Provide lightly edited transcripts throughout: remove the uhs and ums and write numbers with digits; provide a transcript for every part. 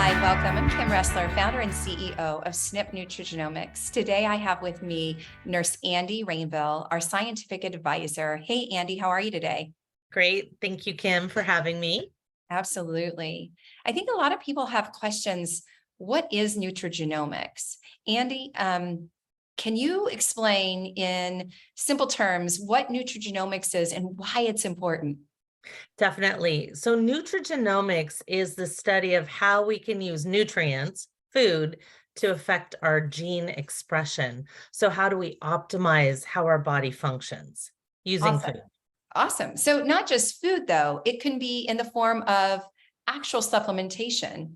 Hi, welcome. I'm Kim Ressler, founder and CEO of SNP Nutrigenomics. Today I have with me Nurse Andi Rainville, our scientific advisor. Hey, Andi, how are you today? Great. Thank you, Kim, for having me. Absolutely. I think a lot of people have questions. What is nutrigenomics? Andi, can you explain in simple terms what nutrigenomics is and why it's important? Definitely. So nutrigenomics is the study of how we can use nutrients, food, to affect our gene expression. So how do we optimize how our body functions using Awesome. food? Awesome. So not just food, though, it can be in the form of actual supplementation.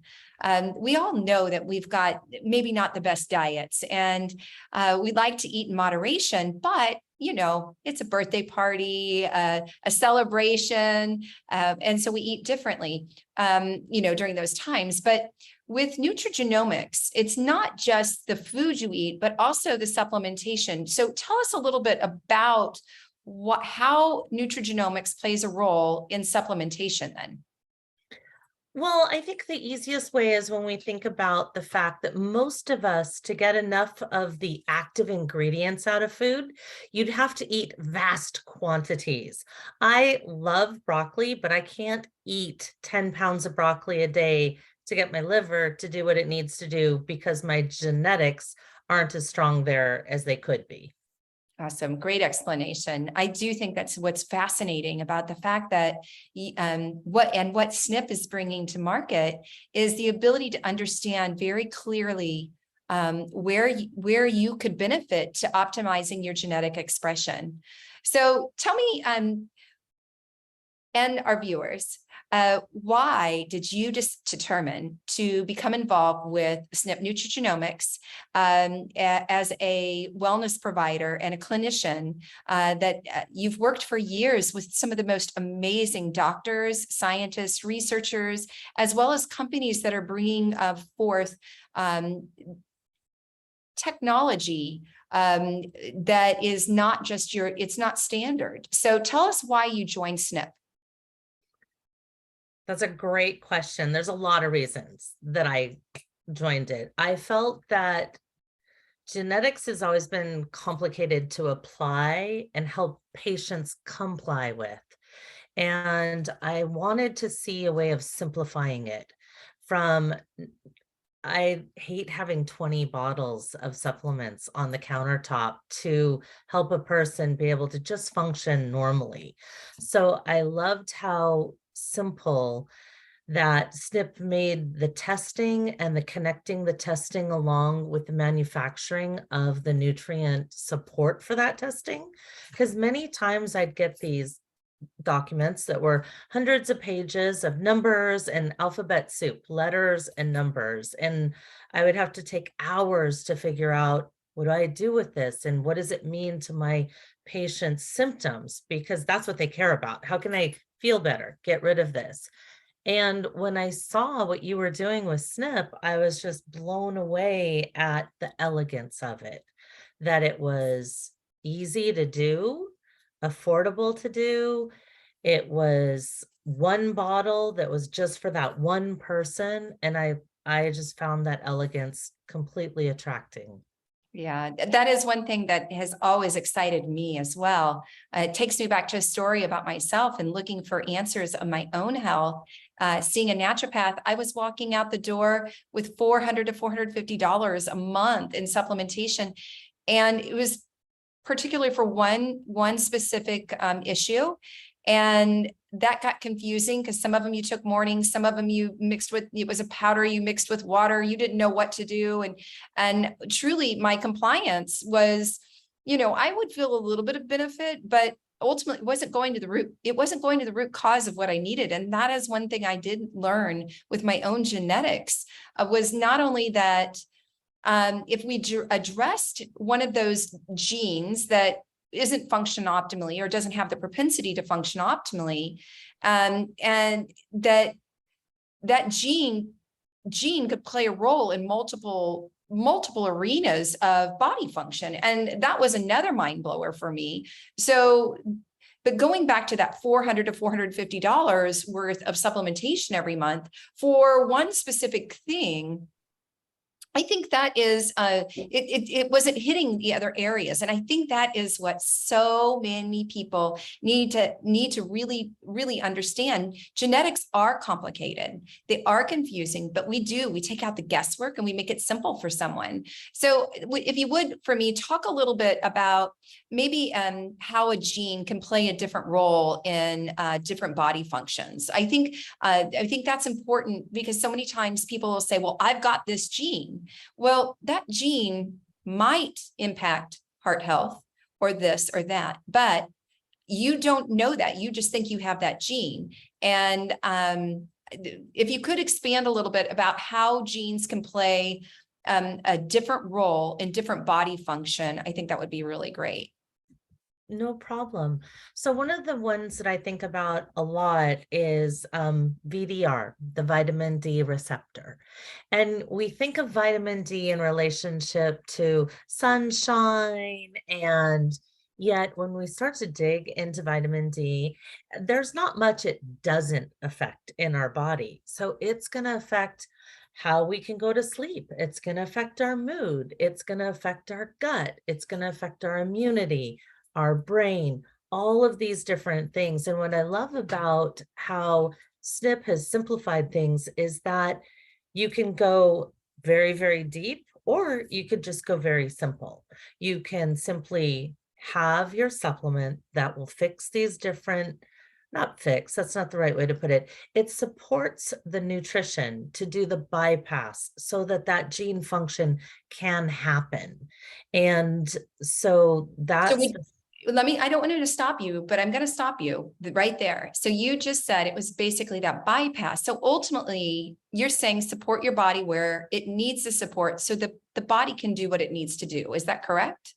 We all know that we've got maybe not the best diets, and we like to eat in moderation, but it's a birthday party, a celebration, and so we eat differently, during those times. But with nutrigenomics, it's not just the food you eat, but also the supplementation. So tell us a little bit about how nutrigenomics plays a role in supplementation then. Well, I think the easiest way is when we think about the fact that most of us, to get enough of the active ingredients out of food, you'd have to eat vast quantities. I love broccoli, but I can't eat 10 pounds of broccoli a day to get my liver to do what it needs to do because my genetics aren't as strong there as they could be. Awesome. Great explanation. I do think that's what's fascinating about the fact that what SNP is bringing to market is the ability to understand very clearly where you could benefit to optimizing your genetic expression. So tell me, and our viewers, why did you just determine to become involved with SNP Nutrigenomics as a wellness provider and a clinician that you've worked for years with some of the most amazing doctors, scientists, researchers, as well as companies that are bringing forth technology that is not just it's not standard. So tell us why you joined SNP. That's a great question. There's a lot of reasons that I joined it. I felt that genetics has always been complicated to apply and help patients comply with. And I wanted to see a way of simplifying it I hate having 20 bottles of supplements on the countertop to help a person be able to just function normally. So I loved how simple that SNP made the testing and the connecting the testing along with the manufacturing of the nutrient support for that testing. Because many times I'd get these documents that were hundreds of pages of numbers and alphabet soup, letters and numbers. And I would have to take hours to figure out, what do I do with this? And what does it mean to my patient's symptoms? Because that's what they care about. How can I feel better? Get rid of this. And when I saw what you were doing with SNP, I was just blown away at the elegance of it, that it was easy to do, affordable to do. It was one bottle that was just for that one person. And I just found that elegance completely attracting. Yeah, that is one thing that has always excited me as well. It takes me back to a story about myself and looking for answers on my own health. Seeing a naturopath, I was walking out the door with $400 to $450 a month in supplementation. And it was particularly for one specific issue. And that got confusing because some of them you took morning, some of them you mixed with, it was a powder you mixed with water, you didn't know what to do. And truly my compliance was, I would feel a little bit of benefit, but ultimately it wasn't going to the root cause of what I needed. And that is one thing I did learn with my own genetics, was not only that if we addressed one of those genes that isn't functioning optimally or doesn't have the propensity to function optimally, and that gene could play a role in multiple arenas of body function. And that was another mind blower for me. So But going back to that $400 to $450 worth of supplementation every month for one specific thing, I think that is, it wasn't hitting the other areas. And I think that is what so many people need to really understand. Genetics are complicated. They are confusing, but we take out the guesswork and we make it simple for someone. So if you would, for me, talk a little bit about maybe how a gene can play a different role in different body functions. I think that's important, because so many times people will say, well, I've got this gene. Well, that gene might impact heart health or this or that, but you don't know that. You just think you have that gene. And if you could expand a little bit about how genes can play a different role in different body function, I think that would be really great. No problem. So one of the ones that I think about a lot is VDR, the vitamin D receptor. And we think of vitamin D in relationship to sunshine, and yet when we start to dig into vitamin D, there's not much it doesn't affect in our body. So it's going to affect how we can go to sleep. It's going to affect our mood. It's going to affect our gut. It's going to affect our immunity, our brain, all of these different things. And what I love about how SNP has simplified things is that you can go very, very deep, or you could just go very simple. You can simply have your supplement that will fix these different, not fix, that's not the right way to put it. It supports the nutrition to do the bypass so that that gene function can happen. And so that's I don't want to stop you, but I'm going to stop you right there. So you just said it was basically that bypass. So ultimately you're saying support your body where it needs the support so the body can do what it needs to do. Is that correct?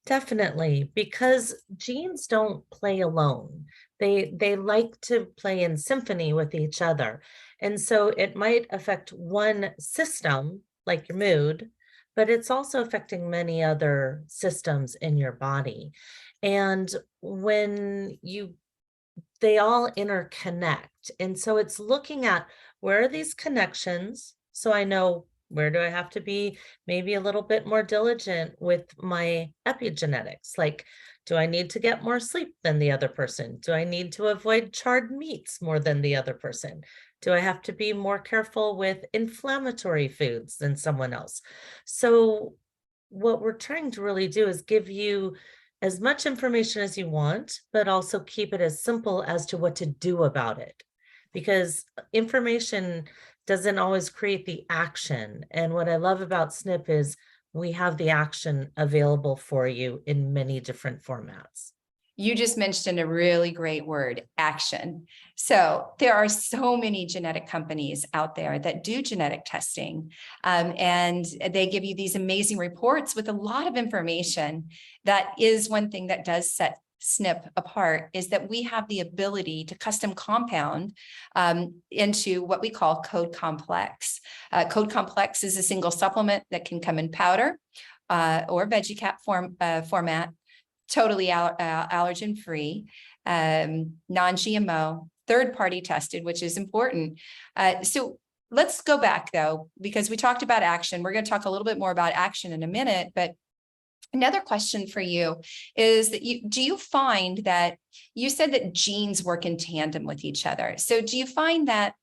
Definitely, because genes don't play alone. They like to play in symphony with each other. And so it might affect one system, like your mood, but it's also affecting many other systems in your body. And when they all interconnect. And so it's looking at where are these connections? So I know, where do I have to be maybe a little bit more diligent with my epigenetics? Like, do I need to get more sleep than the other person? Do I need to avoid charred meats more than the other person? Do I have to be more careful with inflammatory foods than someone else? So what we're trying to really do is give you as much information as you want, but also keep it as simple as to what to do about it. Because information doesn't always create the action. And what I love about SNP is we have the action available for you in many different formats. You just mentioned a really great word, action. So there are so many genetic companies out there that do genetic testing, and they give you these amazing reports with a lot of information. That is one thing that does set SNP apart, is that we have the ability to custom compound into what we call Code Complex. Code Complex is a single supplement that can come in powder or VeggieCap format, totally allergen free, non-GMO, third-party tested, which is important. So let's go back though, because we talked about action. We're going to talk a little bit more about action in a minute, but another question for you is that do you find that you said that genes work in tandem with each other? So do you find that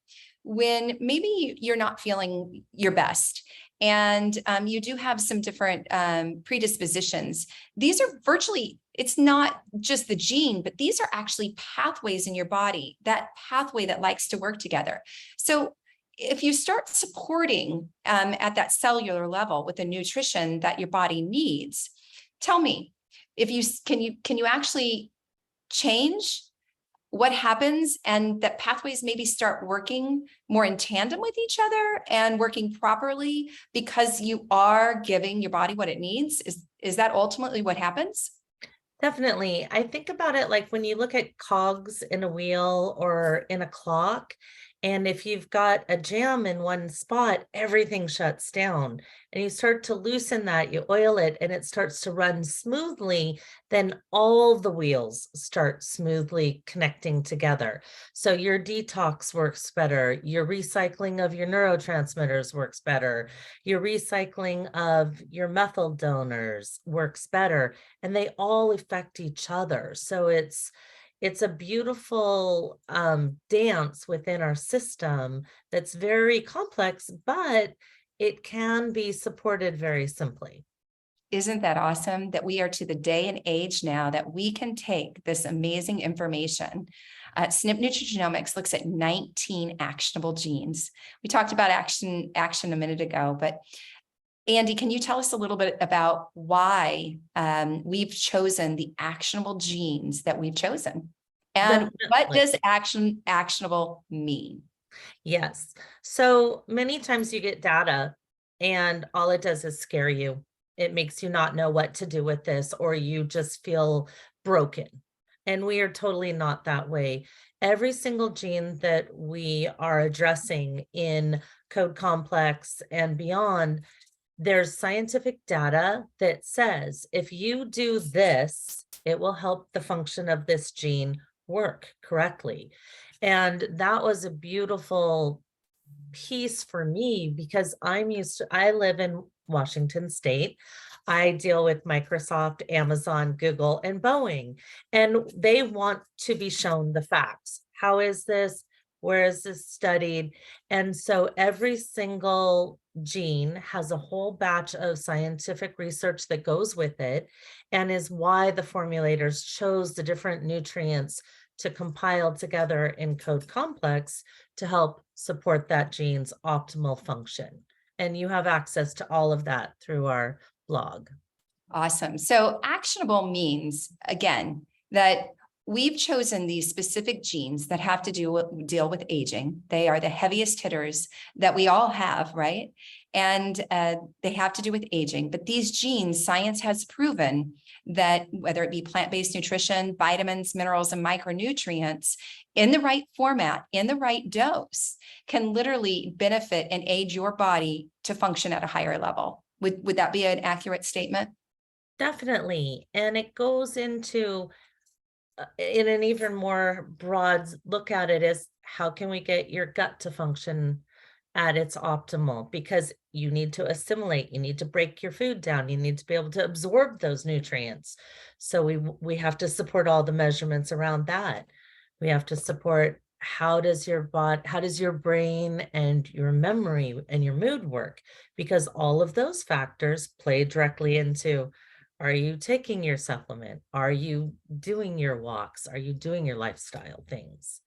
when maybe you're not feeling your best and you do have some different predispositions, these are virtually, it's not just the gene, but these are actually pathways in your body, that pathway that likes to work together. So if you start supporting at that cellular level with the nutrition that your body needs, tell me, if can you actually change what happens, and that pathways maybe start working more in tandem with each other and working properly because you are giving your body what it needs? Is that ultimately what happens? Definitely. I think about it like when you look at cogs in a wheel or in a clock, And if you've got a jam in one spot, everything shuts down. And you start to loosen that, you oil it, and it starts to run smoothly, then all the wheels start smoothly connecting together. So your detox works better, your recycling of your neurotransmitters works better, your recycling of your methyl donors works better, and they all affect each other. So it's a beautiful dance within our system that's very complex, but it can be supported very simply. Isn't that awesome that we are to the day and age now that we can take this amazing information? SNP Nutrigenomics looks at 19 actionable genes. We talked about action a minute ago, but Andi, can you tell us a little bit about why we've chosen the actionable genes that we've chosen? And what Definitely. does actionable mean? Yes. So many times you get data and all it does is scare you. It makes you not know what to do with this, or you just feel broken. And we are totally not that way. Every single gene that we are addressing in Code Complex and beyond, there's scientific data that says if you do this, it will help the function of this gene work correctly. And that was a beautiful piece for me because I live in Washington State. I deal with Microsoft, Amazon, Google, and Boeing, and they want to be shown the facts. How is this? Where is this studied? And so every single gene has a whole batch of scientific research that goes with it, and is why the formulators chose the different nutrients to compile together in Code Complex to help support that gene's optimal function. And you have access to all of that through our blog. Awesome. So actionable means, again, that we've chosen these specific genes that have to deal with aging. They are the heaviest hitters that we all have, right? And they have to do with aging. But these genes, science has proven that whether it be plant-based nutrition, vitamins, minerals, and micronutrients, in the right format, in the right dose, can literally benefit and aid your body to function at a higher level. Would that be an accurate statement? Definitely. And it goes into, in an even more broad look at it, is how can we get your gut to function at its optimal? Because you need to assimilate, you need to break your food down, you need to be able to absorb those nutrients. So we have to support all the measurements around that. We have to support how does your brain and your memory and your mood work? Because all of those factors play directly into, are you taking your supplement? Are you doing your walks? Are you doing your lifestyle things?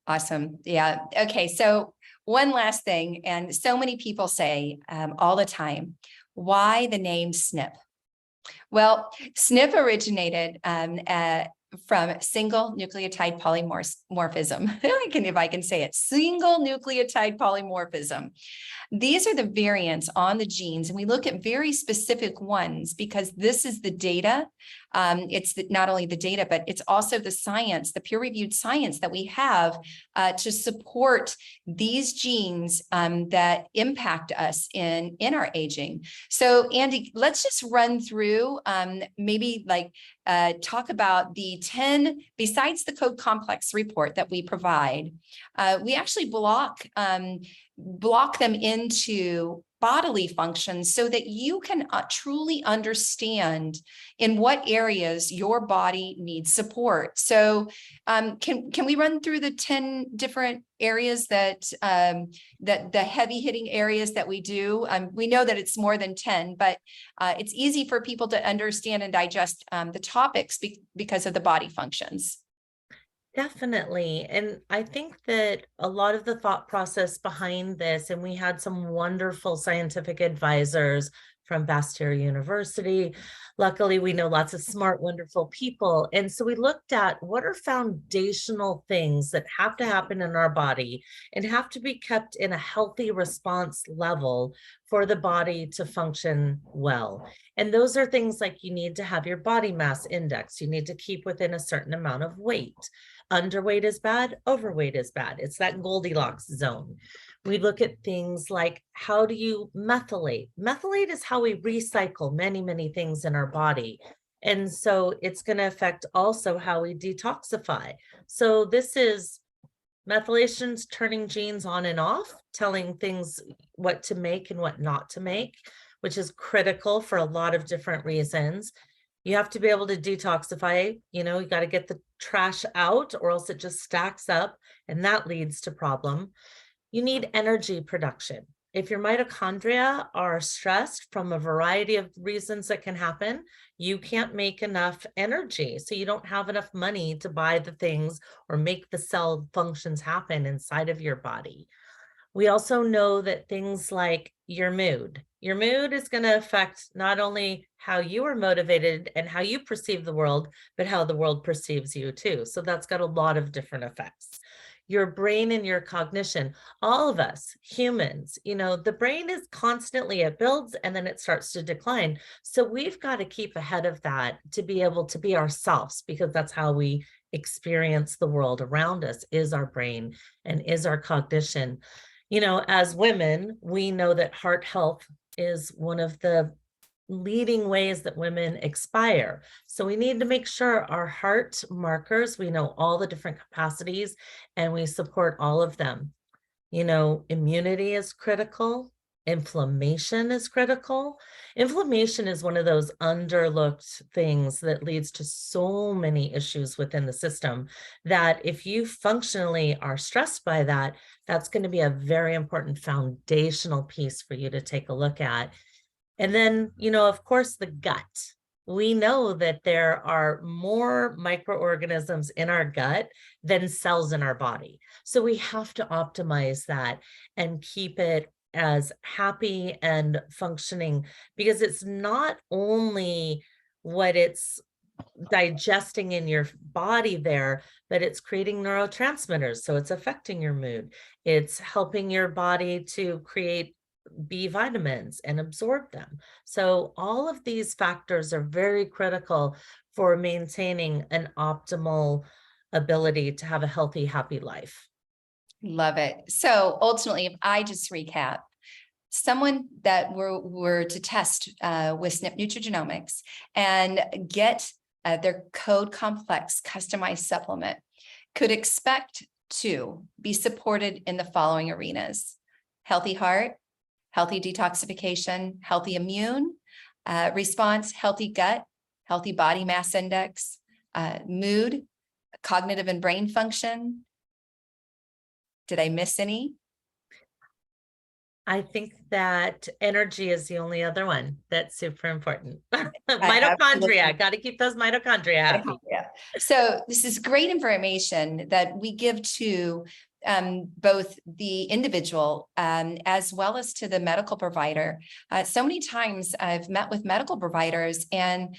Awesome. Yeah. Okay. So one last thing, and so many people say all the time, why the name SNP? Well, SNP originated from single nucleotide polymorphism. If I can say it, single nucleotide polymorphism. These are the variants on the genes, and we look at very specific ones because this is the data. It's not only the data, but it's also the science, the peer-reviewed science that we have to support these genes that impact us in our aging. So, Andi, let's just run through maybe like talk about the 10, besides the Code Complex report that we provide, we actually block them into bodily functions so that you can truly understand in what areas your body needs support. So can we run through the 10 different areas that that the heavy hitting areas that we do? We know that it's more than 10, but it's easy for people to understand and digest the topics because of the body functions. Definitely. And I think that a lot of the thought process behind this, and we had some wonderful scientific advisors from Bastyr University. Luckily, we know lots of smart, wonderful people. And so we looked at what are foundational things that have to happen in our body and have to be kept in a healthy response level for the body to function well. And those are things like you need to have your body mass index. You need to keep within a certain amount of weight. Underweight is bad, overweight is bad. It's that Goldilocks zone. We look at things like, how do you methylate? Methylate is how we recycle many, many things in our body. And so it's going to affect also how we detoxify. So this is methylation's turning genes on and off, telling things what to make and what not to make, which is critical for a lot of different reasons. You have to be able to detoxify, you got to get the trash out or else it just stacks up and that leads to problem. You need energy production. If your mitochondria are stressed from a variety of reasons that can happen, you can't make enough energy. So you don't have enough money to buy the things or make the cell functions happen inside of your body. We also know that things like your mood is going to affect not only how you are motivated and how you perceive the world, but how the world perceives you too. So that's got a lot of different effects. Your brain and your cognition, all of us humans, the brain is constantly, it builds and then it starts to decline. So we've got to keep ahead of that to be able to be ourselves, because that's how we experience the world around us, is our brain and is our cognition. As women, we know that heart health is one of the leading ways that women expire. So we need to make sure our heart markers, we know all the different capacities and we support all of them. Immunity is critical. Inflammation is critical. Inflammation is one of those underlooked things that leads to so many issues within the system that if you functionally are stressed by that, that's going to be a very important foundational piece for you to take a look at. And then, of course, the gut. We know that there are more microorganisms in our gut than cells in our body. So we have to optimize that and keep it as happy and functioning, because it's not only what it's digesting in your body there, but it's creating neurotransmitters. So it's affecting your mood. It's helping your body to create B vitamins and absorb them. So all of these factors are very critical for maintaining an optimal ability to have a healthy, happy life. Love it. So ultimately, if I just recap, someone that were to test with SNP Nutrigenomics and get their code complex customized supplement could expect to be supported in the following arenas: healthy heart, healthy detoxification, healthy immune response, healthy gut, healthy body mass index, mood, cognitive and brain function. Did I miss any? I think that energy is the only other one that's super important. Absolutely. Mitochondria, got to keep those mitochondria happy. Yeah. So this is great information that we give to both the individual as well as to the medical provider. So many times I've met with medical providers and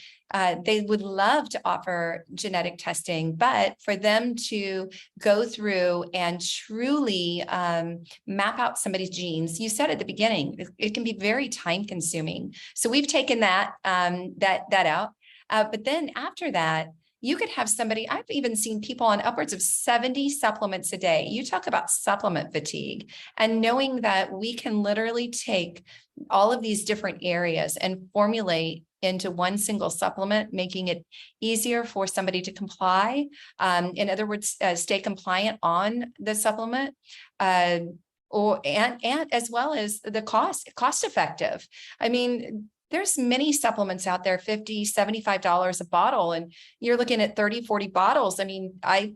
they would love to offer genetic testing, but for them to go through and truly map out somebody's genes, you said at the beginning, it can be very time consuming. So we've taken that out. But then after that, you could have somebody, I've even seen people on upwards of 70 supplements a day. You talk about supplement fatigue, and knowing that we can literally take all of these different areas and formulate into one single supplement, making it easier for somebody to comply. In other words, stay compliant on the supplement. And as well as the cost effective. I mean, there's many supplements out there, $50, $75 a bottle, and you're looking at 30, 40 bottles. I mean, I've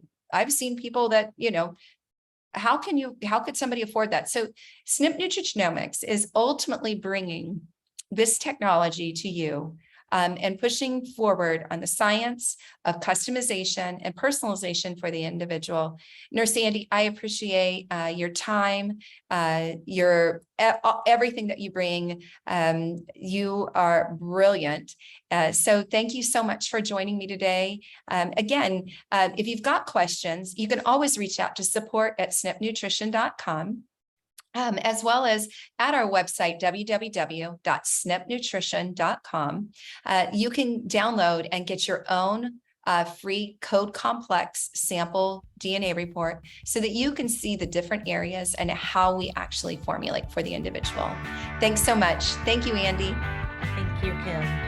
seen people that, how could somebody afford that? So SNP Nutrigenomics is ultimately bringing this technology to you and pushing forward on the science of customization and personalization for the individual. Nurse Andi, I appreciate your time, your everything that you bring. You are brilliant. So thank you so much for joining me today. Again, if you've got questions, you can always reach out to support@snpnutrition.com. as well as at our website, www.snpnutrition.com. You can download and get your own free code complex sample DNA report so that you can see the different areas and how we actually formulate for the individual. Thanks so much. Thank you, Andi. Thank you, Kim.